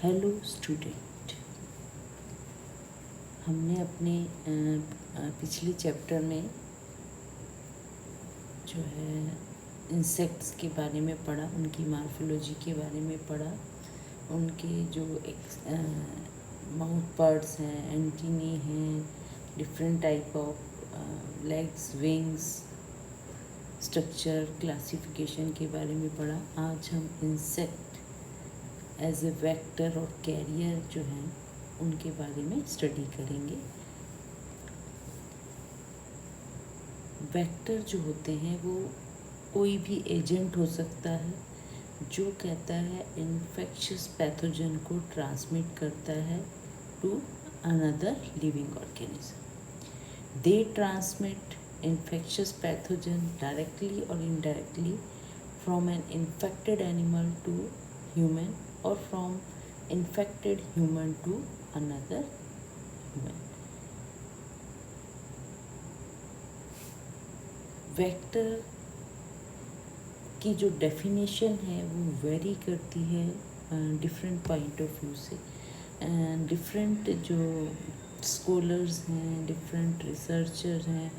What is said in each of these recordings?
Hello student, हमने अपने पिछले चैप्टर में जो है इंसेक्ट्स के बारे में पढ़ा, उनकी मॉर्फोलॉजी के बारे में पढ़ा, उनके जो माउथ पार्ट्स हैं, एंटीनी हैं, different type of legs, wings, structure, classification के बारे में पढ़ा। आज हम इंसेक्ट एज ए वेक्टर और कैरियर जो हैं उनके बारे में स्टडी करेंगे। वेक्टर जो होते हैं वो कोई भी एजेंट हो सकता है जो कहता है इन्फेक्शियस पैथोजन को ट्रांसमिट करता है to another living organism. They transmit infectious pathogen directly और indirectly from an infected animal to human or from infected human to another human. Vector की जो डेफिनेशन है वो वेरी करती है डिफरेंट पॉइंट ऑफ व्यू से। डिफरेंट जो scholars हैं, डिफरेंट रिसर्चर हैं,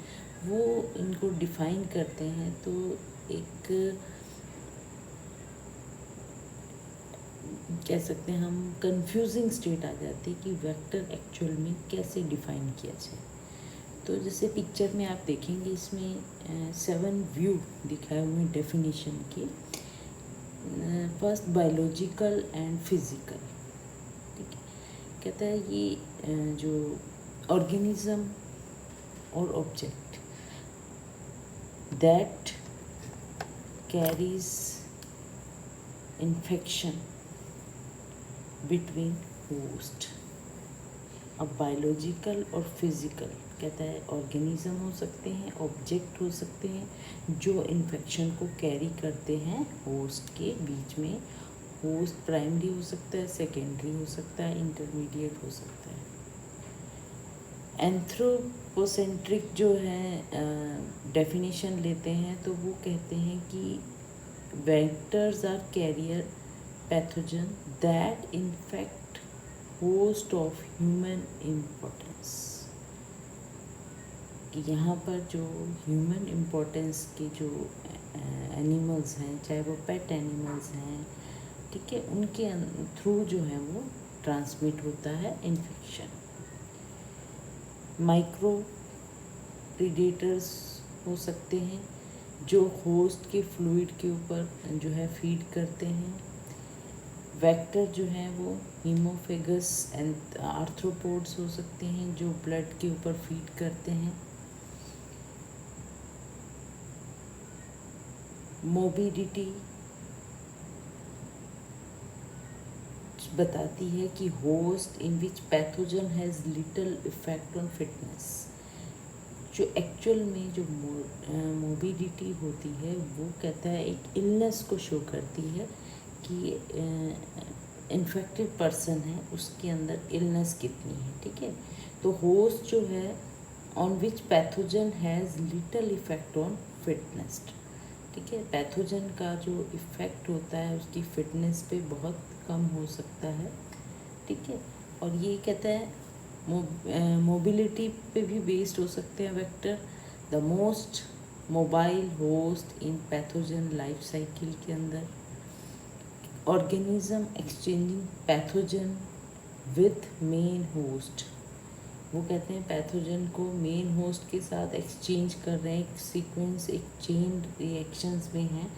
वो इनको डिफ़ाइन करते हैं। तो एक कह सकते हैं हम कंफ्यूजिंग स्टेट आ जाती है कि वेक्टर एक्चुअल में कैसे डिफ़ाइन किया जाए। तो जैसे पिक्चर में आप देखेंगे, इसमें 7 व्यू दिखाए हुए डेफिनेशन के। फर्स्ट बायोलॉजिकल एंड फिजिकल, ठीक है। कहता है ये जो ऑर्गेनिज्म और object that carries infection between host. अब बायोलॉजिकल और फिजिकल कहता है ऑर्गेनिज्म हो सकते हैं, ऑब्जेक्ट हो सकते हैं जो इन्फेक्शन को कैरी करते हैं होस्ट के बीच में। होस्ट प्राइमरी हो सकता है, सेकेंडरी हो सकता है, इंटरमीडिएट हो सकता है। एंथ्रोपोसेंट्रिक जो है डेफिनेशन लेते हैं तो वो कहते हैं कि vectors are carrier pathogen that infect host of human importance. कि यहाँ पर जो ह्यूमन इम्पोर्टेंस के जो एनिमल्स हैं, चाहे वो पेट एनिमल्स हैं, ठीक है, उनके थ्रू जो है वो ट्रांसमिट होता है इन्फेक्शन। माइक्रो प्रीडेटर्स हो सकते हैं जो होस्ट के फ्लूइड के ऊपर जो है फीड करते हैं। वेक्टर जो हैं वो हीमोफेगस एंड आर्थ्रोपोड्स हो सकते हैं जो ब्लड के ऊपर फीड करते हैं। मोबिडिटी बताती है कि host in which pathogen has little effect on fitness. जो एक्चुअल में जो मोबिडिटी होती है वो कहता है एक इलनेस को शो करती है कि इन्फेक्टेड पर्सन है उसके अंदर इलनेस कितनी है, ठीक है। तो होस्ट जो है on which pathogen has little effect on fitness, ठीक है। पैथोजन का जो इफ़ेक्ट होता है उसकी फिटनेस पे बहुत कम हो सकता है, ठीक है। और ये कहता है मोबिलिटी पे भी बेस्ड हो सकते हैं vector. The most mobile host in pathogen life cycle के अंदर organism exchanging pathogen with main host. वो कहते हैं पैथोजन को मेन होस्ट के साथ एक्सचेंज कर रहे हैं। एक सीक्वेंस, एक चेन रिएक्शंस में हैं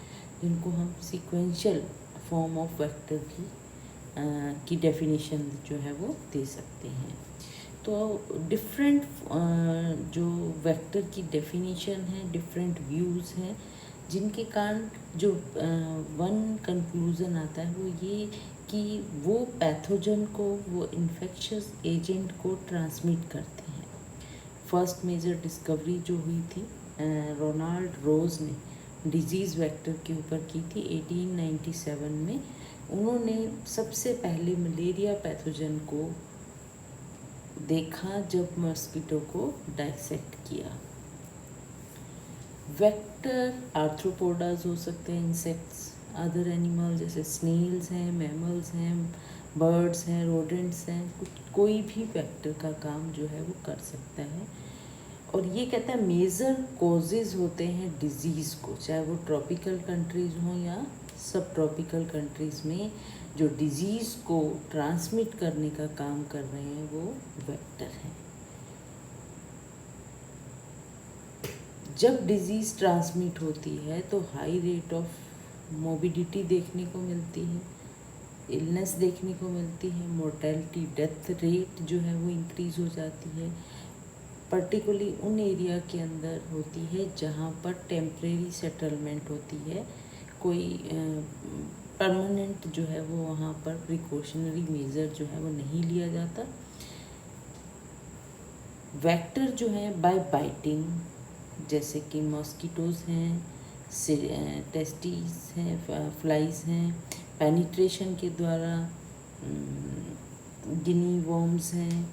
जिनको हम सीक्वेंशियल फॉर्म ऑफ वेक्टर भी की डेफिनेशन जो है वो दे सकते हैं। तो डिफरेंट जो वेक्टर की डेफिनेशन है, डिफरेंट व्यूज़ हैं जिनके कारण जो वन कंक्लूज़न आता है वो ये कि वो पैथोजन को, वो इन्फेक्शियस एजेंट को ट्रांसमिट करते हैं। फर्स्ट मेजर डिस्कवरी जो हुई थी रोनाल्ड रोज ने डिजीज़ वेक्टर के ऊपर की थी 1897 में। उन्होंने सबसे पहले मलेरिया पैथोजन को देखा जब मस्कीटो को डाइसेक्ट किया। वेक्टर आर्थ्रोपोडाज हो सकते हैं, इंसेक्ट्स, अदर एनिमल जैसे स्नेल्स हैं, मैमल्स हैं, बर्ड्स हैं, रोडेंट्स हैं, कोई भी वेक्टर का काम जो है वो कर सकता है। और ये कहता है मेजर कॉजेज़ होते हैं डिजीज़ को, चाहे वो ट्रॉपिकल कंट्रीज़ हों या सब ट्रॉपिकल कंट्रीज़ में, जो डिजीज़ को ट्रांसमिट करने का काम कर रहे हैं वो वेक्टर हैं। जब डिजीज़ ट्रांसमिट होती है तो हाई रेट ऑफ मोबिडिटी देखने को मिलती है, इलनेस देखने को मिलती है, मोर्टेलिटी डेथ रेट जो है वो इंक्रीज़ हो जाती है। पर्टिकुलरली उन एरिया के अंदर होती है जहाँ पर टेम्परेरी सेटलमेंट होती है, कोई परमानेंट जो है वो वहाँ पर प्रिकॉशनरी मेजर जो है वो नहीं लिया जाता। वेक्टर जो है बाय बाइटिंग, जैसे कि मॉस्किटोज़ हैं, टेस्टीज हैं, फ्लाइज हैं, पेनिट्रेशन के द्वारा, गिनी वॉर्म्स हैं,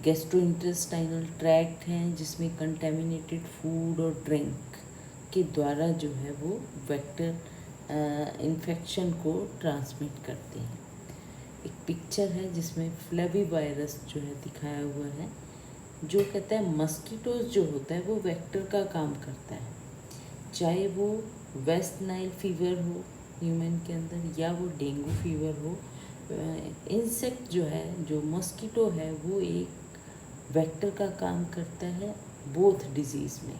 गैस्ट्रोइंटेस्टाइनल ट्रैक्ट हैं जिसमें कंटेमिनेटेड फूड और ड्रिंक के द्वारा जो है वो वेक्टर इन्फेक्शन को ट्रांसमिट करते हैं। एक पिक्चर है जिसमें फ्लेवी वायरस जो है दिखाया हुआ है, जो कहता है मस्कीटोज जो होता है वो वेक्टर का काम करता है, चाहे वो वेस्ट नाइल फीवर हो ह्यूमन के अंदर या वो डेंगू फीवर हो। इंसेक्ट जो है, जो मस्कीटो है, वो एक वेक्टर का काम करता है बोथ डिजीज़ में।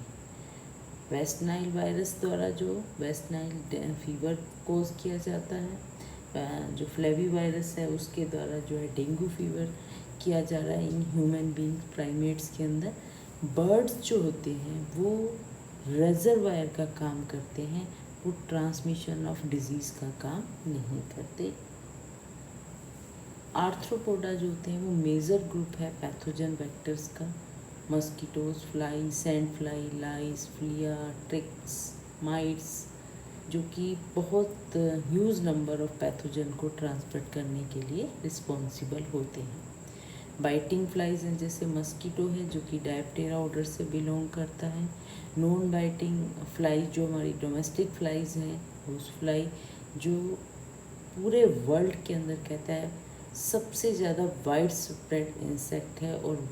वेस्ट नाइल वायरस द्वारा जो वेस्ट नाइल फीवर कोज किया जाता है, जो फ्लेवी वायरस है उसके द्वारा जो है डेंगू फीवर किया जा रहा है इन ह्यूमन बींग प्राइमेट्स के अंदर। बर्ड्स जो होते हैं वो रिजर्वायर का काम करते हैं, वो ट्रांसमिशन ऑफ डिजीज़ का काम नहीं करते। आर्थ्रोपोडा जो होते हैं वो मेजर ग्रुप है पैथोजन वेक्टर्स का। मस्कीटोज, फ्लाई, सैंड फ्लाई, लाइस, फ्लिया, ट्रिक्स, माइट्स, जो कि बहुत ह्यूज नंबर ऑफ पैथोजन को ट्रांसमिट करने के लिए रिस्पॉन्सिबल होते हैं। बाइटिंग फ्लाइज हैं जैसे मस्कीटो है जो कि डायप्टेरा ऑर्डर से बिलोंग करता है। नॉन बाइटिंग फ्लाई जो हमारी डोमेस्टिक फ्लाइज हैं, उस फ्लाई जो पूरे वर्ल्ड के अंदर कहता है सबसे ज़्यादा वाइड स्प्रेड इंसेक्ट है और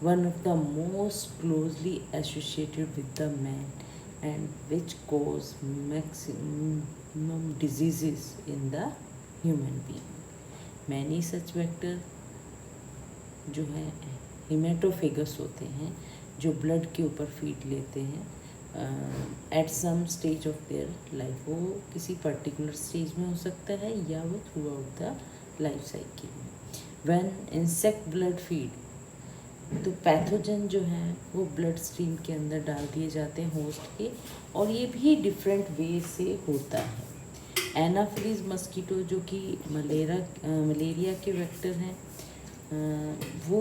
one of the most closely associated with the man and which cause maximum disease in the human being. Many such vector जो है हिमेटोफेगस होते हैं, जो ब्लड के ऊपर फीड लेते हैं at some stage of their life. वो किसी पर्टिकुलर स्टेज में हो सकता है या वो through out the life cycle में। व्हेन इंसेक्ट ब्लड फीड, तो पैथोजन जो है वो ब्लड स्ट्रीम के अंदर डाल दिए जाते हैं होस्ट के, और ये भी डिफरेंट वे से होता है। एनाफिलीज मस्कीटो जो कि मलेरिया के वेक्टर हैं, वो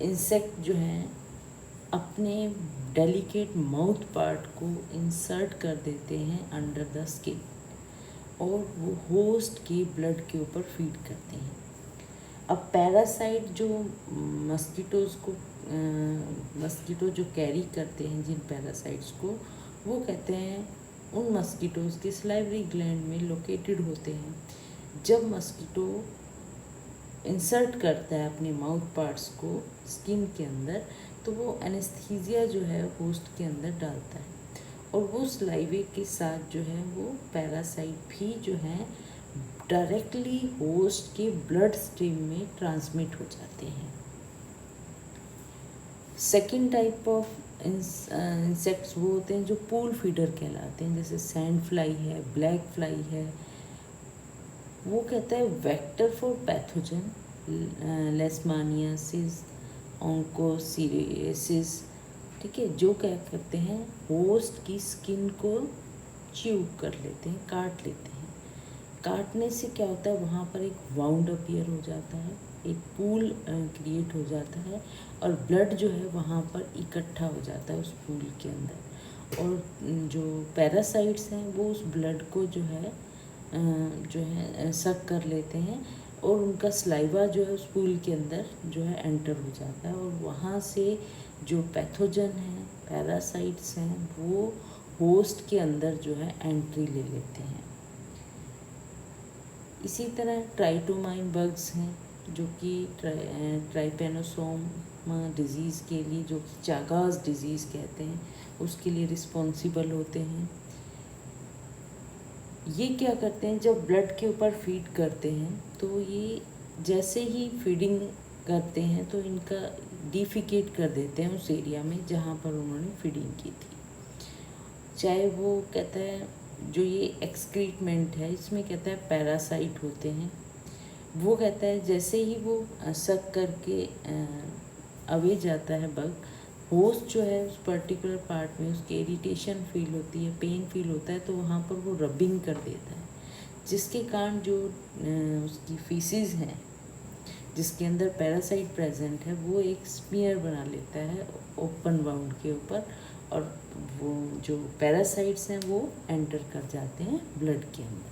इंसेक्ट जो हैं अपने डेलिकेट माउथ पार्ट को इंसर्ट कर देते हैं अंडर द स्किन और वो होस्ट के ब्लड के ऊपर फीड करते हैं। अब पैरासाइट जो मस्कीटो जो कैरी करते हैं जिन पैरासाइट्स को, वो कहते हैं उन मस्कीटोज़ के सलाइवरी ग्लैंड में लोकेटेड होते हैं। जब मस्कीटो इंसर्ट करता है अपने माउथ पार्ट्स को स्किन के अंदर, तो वो एनेस्थीसिया जो है होस्ट के अंदर डालता है और वो सलाइवे के साथ जो है वो पैरासाइट भी जो है डायरेक्टली होस्ट के ब्लड स्ट्रीम में ट्रांसमिट हो जाते हैं। सेकेंड टाइप ऑफ इंसेक्ट्स वो होते हैं जो पूल फीडर कहलाते हैं, जैसे सैंड फ्लाई है, ब्लैक फ्लाई है। वो कहता है वेक्टर फॉर पैथोजन लेशमानियासिस, ऑन्कोसिरियसिस, ठीक है, जो क्या करते हैं होस्ट की स्किन को च्यू कर लेते हैं, काट लेते हैं। काटने से क्या होता है वहाँ पर एक वाउंड अपीयर हो जाता है, एक पूल क्रिएट हो जाता है और ब्लड जो है वहाँ पर इकट्ठा हो जाता है उस पूल के अंदर, और जो पैरासाइट्स हैं वो उस ब्लड को जो है सक कर लेते हैं और उनका स्लाइवा जो है उस पूल के अंदर जो है एंटर हो जाता है और वहाँ से जो पैथोजन हैं, पैरासाइट्स हैं, वो होस्ट के अंदर जो है एंट्री ले लेते हैं। इसी तरह ट्राइटोमाइन बग्स हैं जो कि ट्राइपेनोसोमा डिजीज़ के लिए, जो कि चागास डिजीज़ कहते हैं, उसके लिए रिस्पॉन्सिबल होते हैं। ये क्या करते हैं, जब ब्लड के ऊपर फीड करते हैं तो ये जैसे ही फीडिंग करते हैं तो इनका डिफिकेट कर देते हैं उस एरिया में जहाँ पर उन्होंने फीडिंग की थी। चाहे वो कहता है जो ये एक्सक्रीटमेंट है इसमें कहता है पैरासाइट होते हैं, वो कहता है जैसे ही वो सक करके अवे जाता है बग, होस्ट जो है उस पर्टिकुलर पार्ट में उसकी इरिटेशन फील होती है, पेन फील होता है, तो वहाँ पर वो रबिंग कर देता है, जिसके कारण जो उसकी फीसिस है जिसके अंदर पैरासाइट प्रेजेंट है वो एक स्मीयर बना लेता है ओपन वाउंड के ऊपर, और वो जो पैरासाइट्स हैं वो एंटर कर जाते हैं ब्लड के अंदर।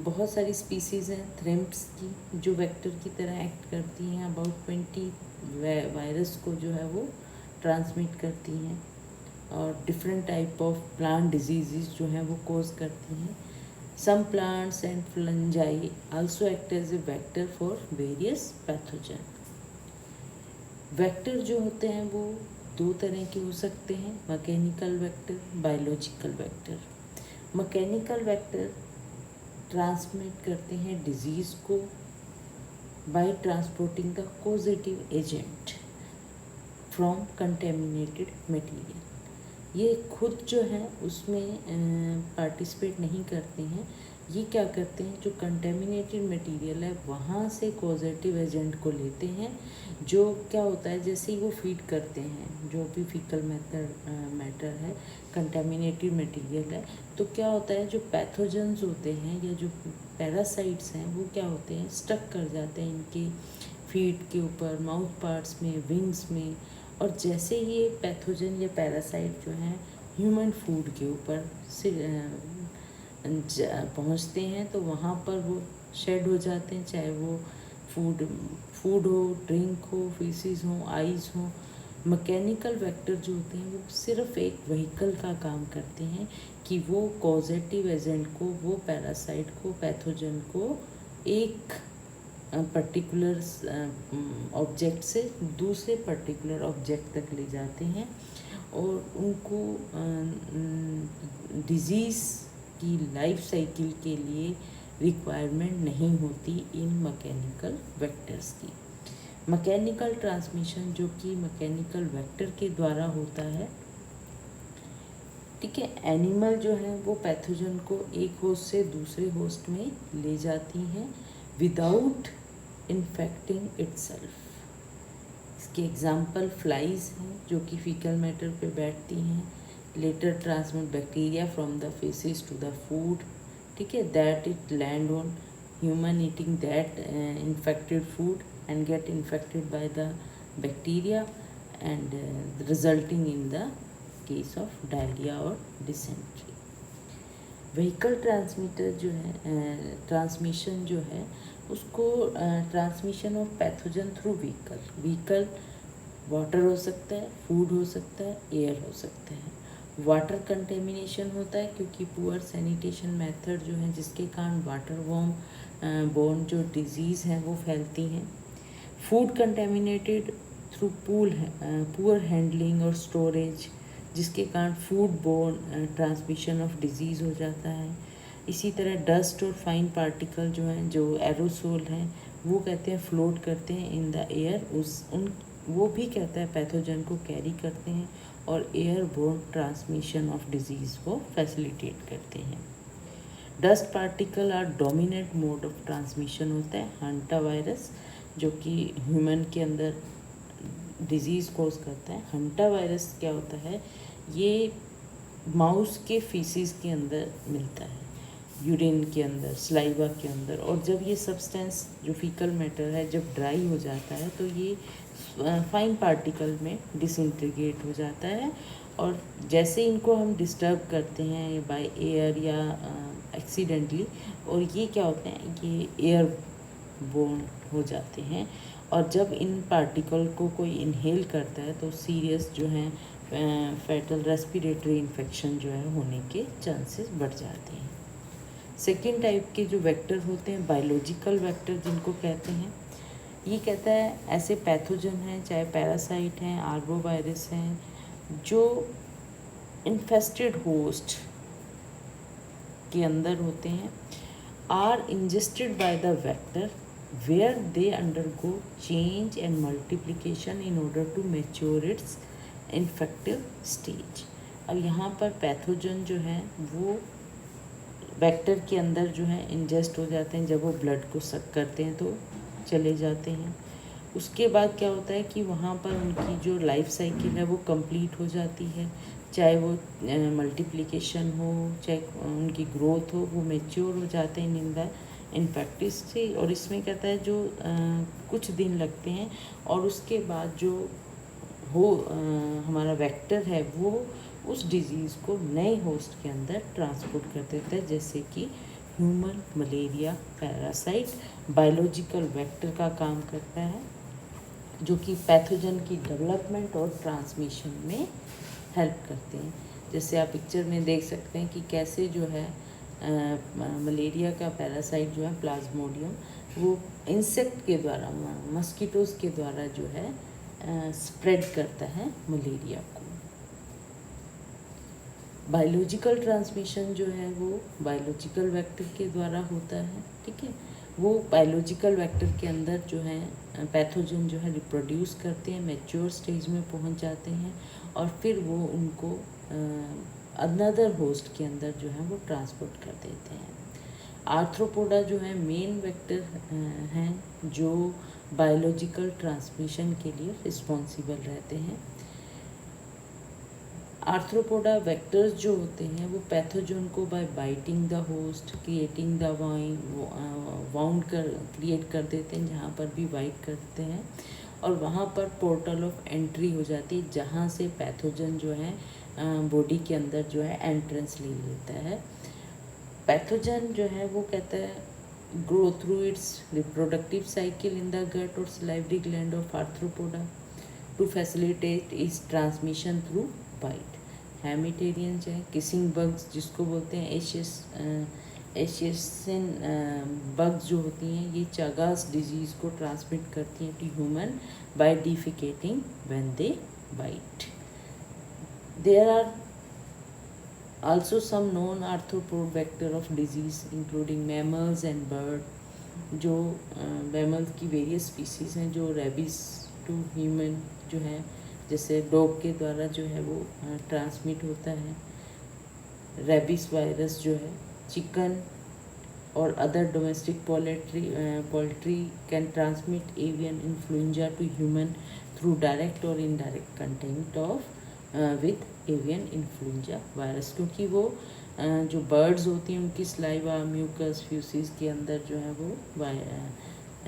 बहुत सारी स्पीसीज़ हैं थ्रिम्प्स की जो वेक्टर की तरह एक्ट करती हैं, अबाउट 20 वायरस को जो है वो ट्रांसमिट करती हैं, और different type of plant disease जो हैं वो कोज करती हैं। Some plants and fungi also act as a vector for various pathogen. Vector जो होते हैं वो दो तरह के हो सकते हैं, mechanical vector, biological vector. Mechanical vector transmit करते हैं डिजीज़ को by transporting the causative agent from contaminated material. ये खुद जो है उसमें पार्टिसिपेट नहीं करते हैं, ये क्या करते हैं, जो कंटेमिनेटेड मटेरियल है वहाँ से कॉजेटिव एजेंट को लेते हैं। जो क्या होता है, जैसे ही वो फीड करते हैं जो भी फीकल मैटर है, कंटेमिनेटेड मटेरियल है, तो क्या होता है जो पैथोजेंस होते हैं या जो पैरासाइट्स हैं वो क्या होते हैं, स्टक कर जाते हैं इनके फीट के ऊपर, माउथ पार्ट्स में, विंग्स में। और जैसे ही ये पैथोजन या पैरासाइट जो हैं ह्यूमन फूड के ऊपर से पहुंचते हैं तो वहाँ पर वो शेड हो जाते हैं, चाहे वो फूड हो, ड्रिंक हो, फीसिस हो, आइज़ हो। मैकेनिकल वेक्टर जो होते हैं वो सिर्फ एक व्हीकल का काम करते हैं कि वो कॉजेटिव एजेंट को, वो पैरासाइट को, पैथोजन को एक पर्टिकुलर ऑब्जेक्ट से दूसरे पर्टिकुलर ऑब्जेक्ट तक ले जाते हैं, और उनको डिजीज़ की लाइफ साइकिल के लिए रिक्वायरमेंट नहीं होती इन मैकेनिकल वेक्टर्स की। मैकेनिकल ट्रांसमिशन जो कि मैकेनिकल वेक्टर के द्वारा होता है, ठीक है। एनिमल जो है वो पैथोजन को एक होस्ट से दूसरे होस्ट में ले जाती हैं विदाउट इन्फेक्टिंग इटसेल्फ। इसके एग्जांपल फ्लाइज हैं जो कि फीकल मैटर पे बैठती हैं, later transmit bacteria from the faeces to the food, ठीक है, that it land on human eating that infected food and get infected by the bacteria and resulting in the case of diarrhoea और dysentery. Vehicle transmitter जो है, transmission जो है उसको transmission of pathogen through vehicle water हो सकता है, food हो सकता है, एयर हो सकता है। वाटर कंटेमिनेशन होता है क्योंकि पुअर सैनिटेशन मेथड जो है जिसके कारण वाटर बोर्न जो डिजीज़ हैं वो फैलती हैं। Food contaminated through poor handling और स्टोरेज, जिसके कारण food borne transmission of disease हो जाता है। इसी तरह डस्ट और फाइन पार्टिकल जो हैं, जो एरोसोल हैं, वो कहते हैं फ्लोट करते हैं इन द एयर, वो भी कहता है पैथोजन को कैरी करते हैं और air borne transmission of disease को फैसिलिटेट करते हैं। Dust particle are dominant mode of transmission होता है। हंटा वायरस जो कि ह्यूमन के अंदर डिजीज़ कोज करता है। हंटा वायरस क्या होता है, ये माउस के फीसिस के अंदर मिलता है, यूरिन के अंदर, स्लाइवा के अंदर, और जब ये सब्सटेंस जो फीकल मैटर है जब ड्राई हो जाता है तो ये फाइन पार्टिकल में डिसइंटीग्रेट हो जाता है, और जैसे इनको हम डिस्टर्ब करते हैं बाय एयर या एक्सीडेंटली, और ये क्या होते हैं, ये एयर बोर्न हो जाते हैं, और जब इन पार्टिकल को कोई इनहेल करता है तो सीरियस जो है फैटल रेस्पिरेटरी इन्फेक्शन जो है होने के चांसेस बढ़ जाते हैं। सेकेंड टाइप के जो वेक्टर होते हैं बायोलॉजिकल वेक्टर जिनको कहते हैं, ये कहता है ऐसे पैथोजन हैं, चाहे पैरासाइट हैं, आर्बोवायरस हैं, जो इन्फेस्टेड होस्ट के अंदर होते हैं, are ingested by the vector where they undergo change and multiplication in order to mature its infective stage. अब यहाँ पर पैथोजन जो है वो वेक्टर के अंदर जो है इंजेस्ट हो जाते हैं, जब वो ब्लड को सक करते हैं तो चले जाते हैं। उसके बाद क्या होता है कि वहाँ पर उनकी जो लाइफ साइकिल है वो कंप्लीट हो जाती है, चाहे वो मल्टीप्लिकेशन हो, चाहे उनकी ग्रोथ हो, वो मैच्योर हो जाते हैं इन द इन्फेक्टिव स्टेज। और इसमें कहता है जो कुछ दिन लगते हैं और उसके बाद जो हमारा वेक्टर है वो उस डिजीज़ को नए होस्ट के अंदर ट्रांसपोर्ट कर देता है, जैसे कि human malaria parasite biological vector का काम करता है, जो कि पैथोजन की डेवलपमेंट और ट्रांसमिशन में हेल्प करते हैं। जैसे आप पिक्चर में देख सकते हैं कि कैसे जो है मलेरिया का पैरासाइट जो है प्लाज्मोडियम, वो इंसेक्ट के द्वारा मस्कीटोज़ के द्वारा जो है स्प्रेड करता है मलेरिया को। बायोलॉजिकल ट्रांसमिशन जो है वो बायोलॉजिकल वेक्टर के द्वारा होता है, ठीक है। वो बायोलॉजिकल वेक्टर के अंदर जो है पैथोजन जो है रिप्रोड्यूस करते हैं, मैच्योर स्टेज में पहुंच जाते हैं और फिर वो उनको अनदर होस्ट के अंदर जो है वो ट्रांसपोर्ट कर देते हैं। आर्थ्रोपोडा जो है मेन वेक्टर हैं जो बायोलॉजिकल ट्रांसमिशन के लिए रिस्पॉन्सिबल रहते हैं। आर्थ्रोपोडा वेक्टर्स जो होते हैं वो पैथोजन को by biting the host creating the wound create कर देते हैं, जहाँ पर भी बाइट करते हैं और वहाँ पर पोर्टल ऑफ एंट्री हो जाती है, जहाँ से पैथोजन जो है बॉडी के अंदर जो है एंट्रेंस ले लेता है। पैथोजन जो है वो कहता है grow through its reproductive cycle in the gut और salivary gland of arthropoda to facilitate इस ट्रांसमिशन थ्रू बाइट। हेमिटेरियंस है किसिंग बग्स जिसको बोलते हैं एशियसिन बग्स जो होती हैं, ये चागास डिजीज़ को ट्रांसमिट करती हैं to human by defecating when they bite. There are also some known arthropod vector of disease including mammals and bird। जो mammals की वेरियस स्पीसीज़ हैं जो रेबीज़ टू ह्यूमन जो है, जैसे डॉग के द्वारा जो है वो ट्रांसमिट होता है। रेबीज वायरस जो है चिकन और other domestic poultry can transmit avian influenza to human through direct और indirect content of with avian influenza virus, क्योंकि वो जो बर्ड्स होती हैं उनकी स्लाइवा म्यूकस फ्यूसिस के अंदर जो है वो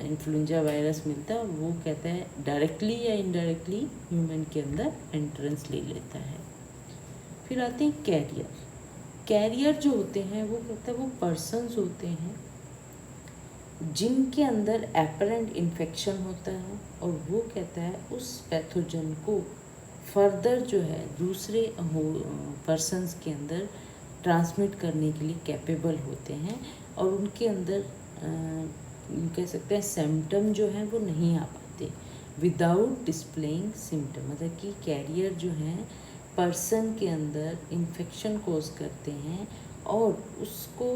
इन्फ्लुएंजा वायरस मिलता है, वो कहता है डायरेक्टली या इनडायरेक्टली ह्यूमन के अंदर एंट्रेंस ले लेता है। फिर आते हैं कैरियर। कैरियर जो होते हैं वो कहता है वो पर्सन्स होते हैं जिनके अंदर एपरेंट इन्फेक्शन होता है और वो कहता है उस पैथोजन को फर्दर जो है दूसरे पर्सन्स के अंदर ट्रांसमिट करने के लिए कैपेबल होते हैं और उनके अंदर कह सकते हैं सिम्टम जो हैं वो नहीं आ पाते विदाउट डिस्प्लेइंग सिम्टम। मतलब कि कैरियर जो हैं पर्सन के अंदर इन्फेक्शन कोज करते हैं और उसको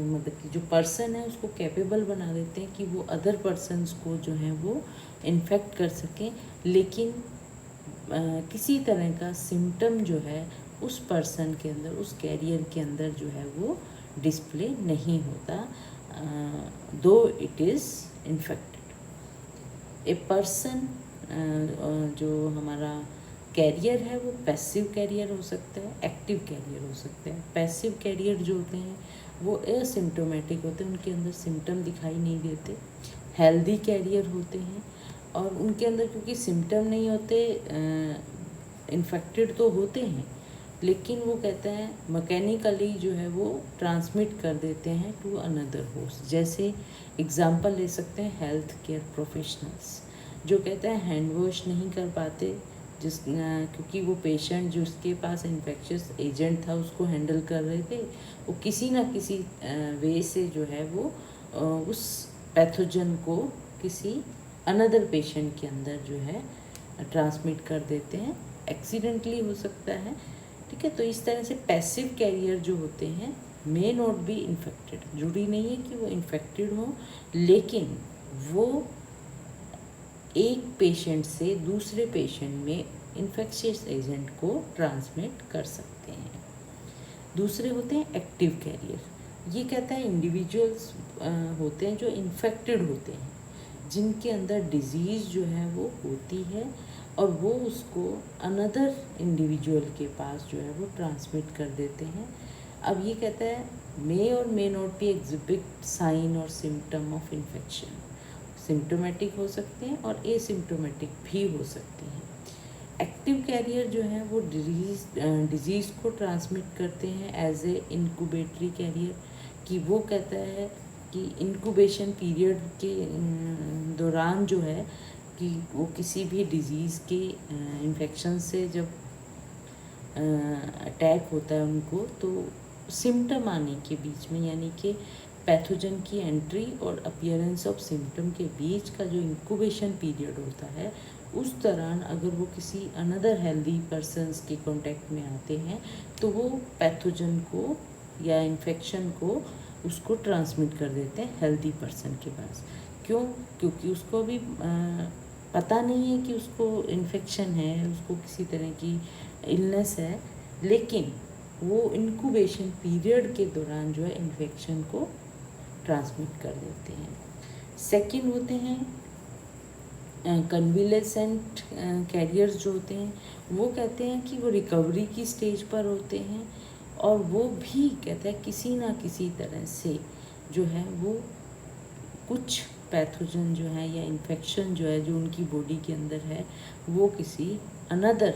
मतलब कि जो पर्सन है उसको कैपेबल बना देते हैं कि वो अदर पर्सन्स को जो है वो इन्फेक्ट कर सकें, लेकिन किसी तरह का सिम्टम जो है उस पर्सन के अंदर उस कैरियर के अंदर जो है वो डिस्प्ले नहीं होता, दो it is infected. A person जो हमारा कैरियर है वो पैसिव कैरियर हो सकता है, एक्टिव कैरियर हो सकता है। पैसिव कैरियर जो होते हैं वो एसिम्टोमेटिक होते हैं, उनके अंदर सिम्टम दिखाई नहीं देते। हेल्दी कैरियर होते हैं और उनके अंदर क्योंकि सिम्टम नहीं होते, इन्फेक्टेड तो होते हैं लेकिन वो कहते हैं मैकेनिकली जो है वो ट्रांसमिट कर देते हैं टू अनदर होस्ट। जैसे एग्जांपल ले सकते हैं हेल्थ केयर प्रोफेशनल्स जो कहते हैं हैंड वॉश नहीं कर पाते क्योंकि वो पेशेंट जो उसके पास इन्फेक्शियस एजेंट था उसको हैंडल कर रहे थे, वो किसी ना किसी वे से जो है वो उस पैथोजन को किसी अनदर पेशेंट के अंदर जो है ट्रांसमिट कर देते हैं। एक्सीडेंटली हो सकता है, ठीक है। तो इस तरह से पैसिव कैरियर जो होते हैं मे नॉट बी इन्फेक्टेड, जरूरी नहीं है कि वो इन्फेक्टेड हो, लेकिन वो एक पेशेंट से दूसरे पेशेंट में इन्फेक्शियस एजेंट को ट्रांसमिट कर सकते हैं। दूसरे होते हैं एक्टिव कैरियर। ये कहता है इंडिविजुअल्स होते हैं जो इन्फेक्टेड होते हैं, जिनके अंदर डिजीज़ जो है वो होती है और वो उसको अनदर इंडिविजुअल के पास जो है वो ट्रांसमिट कर देते हैं। अब ये कहता है may or may not be exhibit sign or symptom of infection. Symptomatic हो सकते हैं और एसिम्टोमेटिक भी हो सकते हैं। एक्टिव कैरियर जो है वो डिजीज़ को ट्रांसमिट करते हैं एज ए इनक्यूबेटरी कैरियर, कि वो कहता है कि इंक्यूबेशन पीरियड के दौरान जो है कि वो किसी भी डिजीज़ के इन्फेक्शन से जब अटैक होता है उनको, तो सिम्टम आने के बीच में, यानी कि पैथोजन की एंट्री और अपीयरेंस ऑफ सिम्टम के बीच का जो इंक्यूबेशन पीरियड होता है, उस दौरान अगर वो किसी अनदर हेल्दी पर्सन्स के कांटेक्ट में आते हैं तो वो पैथोजन को या इन्फेक्शन को उसको ट्रांसमिट कर देते हैं हेल्दी पर्सन के पास। क्यों? क्योंकि उसको अभी पता नहीं है कि उसको इन्फेक्शन है, उसको किसी तरह की इलनेस है, लेकिन वो इंक्यूबेशन पीरियड के दौरान जो है इन्फेक्शन को ट्रांसमिट कर देते हैं। सेकंड होते हैं कन्विलेसेंट कैरियर्स जो होते हैं, वो कहते हैं कि वो रिकवरी की स्टेज पर होते हैं और वो भी कहते हैं किसी ना किसी तरह से जो है वो कुछ पैथोजन जो है या इन्फेक्शन जो है जो उनकी बॉडी के अंदर है वो किसी अनदर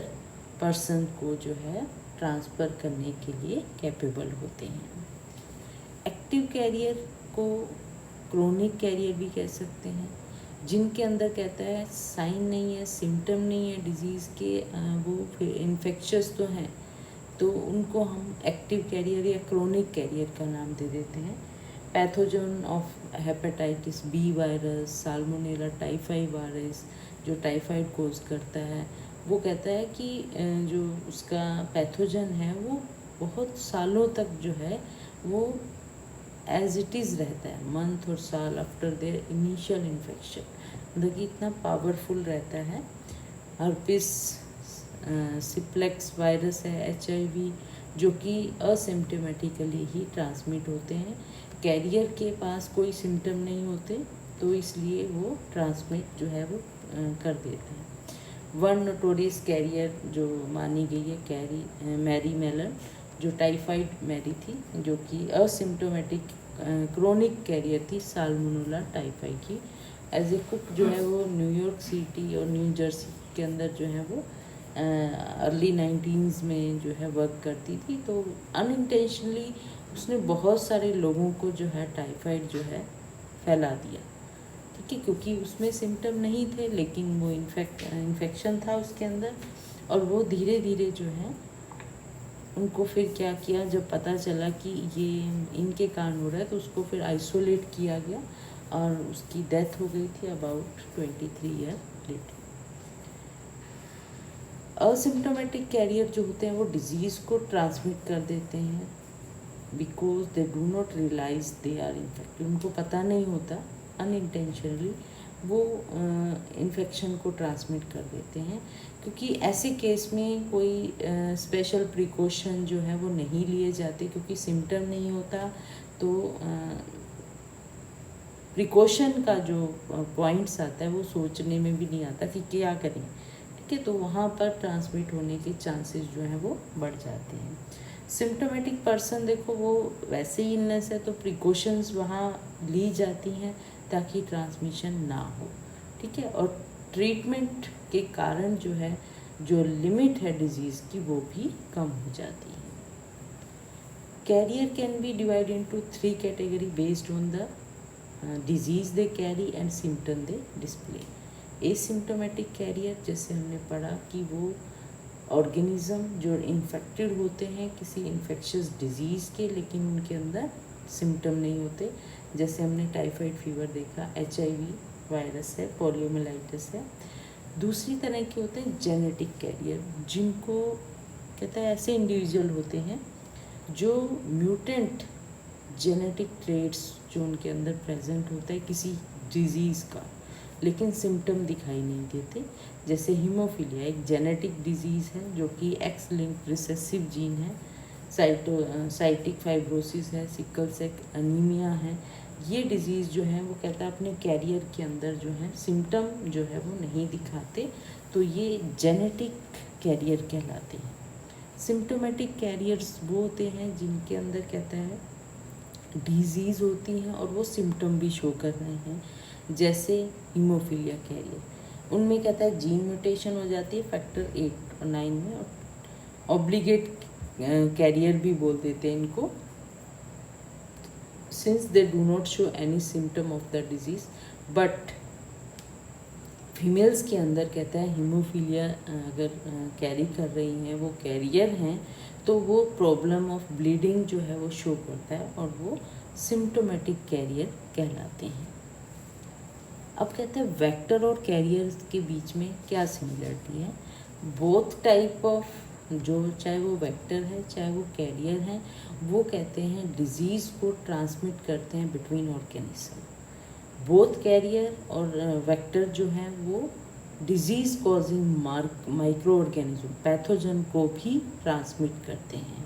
पर्सन को जो है ट्रांसफ़र करने के लिए कैपेबल होते हैं। एक्टिव कैरियर को क्रोनिक कैरियर भी कह सकते हैं, जिनके अंदर कहता है साइन नहीं है, सिम्टम नहीं है डिजीज़ के, वो फिर इन्फेक्शस तो हैं, तो उनको हम एक्टिव कैरियर या क्रोनिक कैरियर का नाम दे देते हैं। Pathogen of hepatitis B virus, salmonella typhi virus जो टाइफाइड कोज करता है, वो कहता है कि जो उसका पैथोजन है वो बहुत सालों तक जो है वो एज इट इज़ रहता है, मंथ और साल आफ्टर देयर इनिशियल इन्फेक्शन, मतलब कि इतना पावरफुल रहता है। हर्पिस सिप्लेक्स वायरस है, HIV, जो कि असिम्टोमेटिकली ही ट्रांसमिट होते हैं, कैरियर के पास कोई सिम्टम नहीं होते, तो इसलिए वो ट्रांसमिट जो है वो कर देते हैं। वन नोटोरियस कैरियर जो मानी गई है मैरी मेलर, जो टाइफाइड मैरी थी, जो कि असिम्टोमेटिक क्रोनिक कैरियर थी साल्मोनेला टाइफाई की। एज ए कुक जो है वो न्यूयॉर्क सिटी और न्यू जर्सी के अंदर जो है वो अर्ली 19s में जो है वर्क करती थी, तो अनइंटेंशनली उसने बहुत सारे लोगों को जो है टाइफाइड जो है फैला दिया, ठीक है, क्योंकि उसमें सिम्टम नहीं थे लेकिन वो इन्फेक्शन था उसके अंदर। और वो धीरे धीरे जो है उनको फिर क्या किया, जब पता चला कि ये इनके कारण हो रहा है, तो उसको फिर आइसोलेट किया गया और उसकी डेथ हो गई थी about 23 year later. Asymptomatic carrier जो होते हैं वो डिजीज़ को ट्रांसमिट कर देते हैं because they do not realise they are infected. उनको पता नहीं होता, अनइंटेंशनली वो इन्फेक्शन को ट्रांसमिट कर देते हैं, क्योंकि ऐसे केस में कोई स्पेशल प्रिकॉशन जो है वो नहीं लिए जाते, क्योंकि सिम्टम नहीं होता, तो प्रिकॉशन का जो पॉइंट्स आता है वो सोचने में भी नहीं आता कि क्या करें, ठीक है, तो वहाँ पर ट्रांसमिट होने के चांसेस जो हैं वो बढ़ जाते हैं। सिम्टोमेटिक पर्सन देखो वो वैसे ही इलनेस है तो प्रिकॉशंस वहाँ ली जाती हैं ताकि ट्रांसमिशन ना हो, ठीक है, और ट्रीटमेंट के कारण जो है जो लिमिट है डिजीज़ की वो भी कम हो जाती है। Carrier can be divide into 3 category based on the disease they carry and symptom they display. Asymptomatic carrier जैसे हमने पढ़ा कि वो ऑर्गेनिज्म जो इन्फेक्टेड होते हैं किसी इन्फेक्शियस डिजीज़ के, लेकिन उनके अंदर सिम्टम नहीं होते। जैसे हमने टाइफाइड फीवर देखा, HIV वायरस है, पोलियोमाइलाइटिस है। दूसरी तरह के होते हैं जेनेटिक कैरियर, जिनको कहता है ऐसे इंडिविजुअल होते हैं जो म्यूटेंट जेनेटिक ट्रेड्स जो उनके अंदर प्रेजेंट होता है किसी डिजीज़ का, लेकिन सिम्टम दिखाई नहीं देते। जैसे हीमोफीलिया एक जेनेटिक डिजीज़ है जो कि एक्स लिंक्ड रिसेसिव जीन है, साइटिक फाइब्रोसिस है, सिकल सेल अनीमिया है। ये डिजीज़ जो है वो कहता है अपने कैरियर के अंदर जो है सिम्टम जो है वो नहीं दिखाते, तो ये जेनेटिक कैरियर कहलाते हैं। सिम्टोमेटिक कैरियर्स वो होते हैं जिनके अंदर कहता है डिजीज़ होती हैं और वो सिम्टम भी शो कर रहे हैं, जैसे हीमोफीलिया कैरियर। उनमें कहता है जीन म्यूटेशन हो जाती है फैक्टर 8 और 9 में, और ऑब्लिगेट कैरियर भी बोल देते हैं इनको, since they do not show any symptom of the disease. But females के अंदर कहता है हीमोफीलिया अगर कैरी कर रही हैं, वो कैरियर हैं, तो वो प्रॉब्लम ऑफ ब्लीडिंग जो है वो शो करता है और वो सिम्टोमेटिक कैरियर कहलाते हैं। अब कहते हैं वेक्टर और कैरियर के बीच में क्या सिमिलरिटी है। बोथ टाइप ऑफ जो चाहे वो वेक्टर है चाहे वो कैरियर है, वो कहते हैं डिजीज़ को ट्रांसमिट करते हैं बिटवीन ऑर्गेनिज्म। बोथ कैरियर और वेक्टर जो हैं वो disease causing micro organism pathogen को भी ट्रांसमिट करते हैं।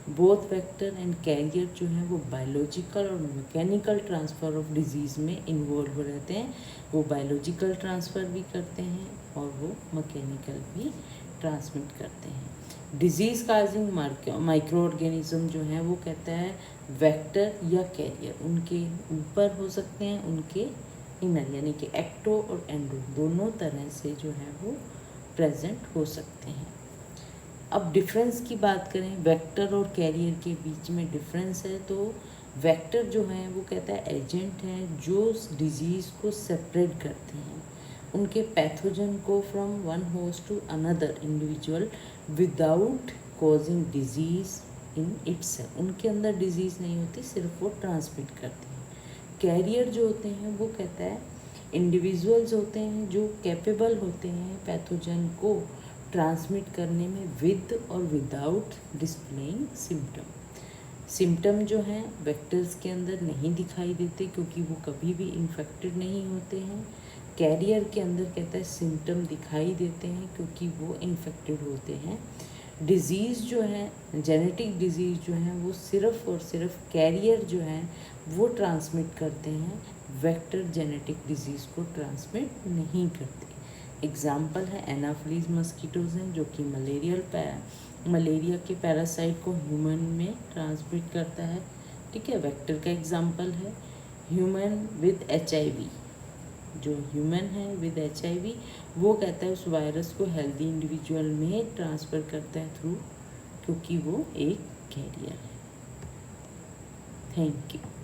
बोथ वेक्टर एंड कैरियर जो हैं वो बायोलॉजिकल और मैकेनिकल ट्रांसफ़र ऑफ डिजीज़ में इन्वॉल्व रहते हैं। वो बायोलॉजिकल ट्रांसफ़र भी करते हैं और वो मैकेनिकल भी ट्रांसमिट करते हैं। डिजीज़ काजिंग माइक्रो ऑर्गेनिज्म जो हैं वो कहता है वेक्टर या कैरियर उनके ऊपर हो सकते हैं, उनके इनर यानी कि एक्टो और एंडो दोनों तरह से जो है वो प्रेजेंट हो सकते हैं। अब डिफरेंस की बात करें, वेक्टर और कैरियर के बीच में डिफरेंस है। तो वेक्टर जो है वो कहता है एजेंट हैं जो डिजीज़ को सेपरेट करते हैं, उनके पैथोजन को from one host to another individual without causing disease in itself. उनके अंदर डिजीज़ नहीं होती, सिर्फ वो ट्रांसमिट करते हैं। कैरियर जो होते हैं वो कहता है इंडिविजुअल्स होते हैं जो कैपेबल होते हैं पैथोजन को ट्रांसमिट करने में विद और विदाउट डिस्प्लेइंग सिम्टम। सिम्टम जो हैं वेक्टर्स के अंदर नहीं दिखाई देते क्योंकि वो कभी भी इन्फेक्टेड नहीं होते हैं। कैरियर के अंदर कहता है सिम्टम दिखाई देते हैं क्योंकि वो इन्फेक्टेड होते हैं। डिज़ीज़ जो है जेनेटिक डिज़ीज़ जो है वो सिर्फ़ और सिर्फ कैरियर जो है वो ट्रांसमिट करते हैं, वेक्टर जेनेटिक डिज़ीज़ को ट्रांसमिट नहीं करते। एग्जाम्पल है एनाफिलीज मस्कीटोजन जो कि मलेरिया के पैरासाइट को ह्यूमन में ट्रांसमिट करता है, ठीक है, वेक्टर का एग्जाम्पल है। ह्यूमन विद HIV, जो ह्यूमन है विद HIV वो कहता है उस वायरस को हेल्दी इंडिविजुअल में ट्रांसफ़र करता है थ्रू, क्योंकि वो एक कैरियर है। Thank you.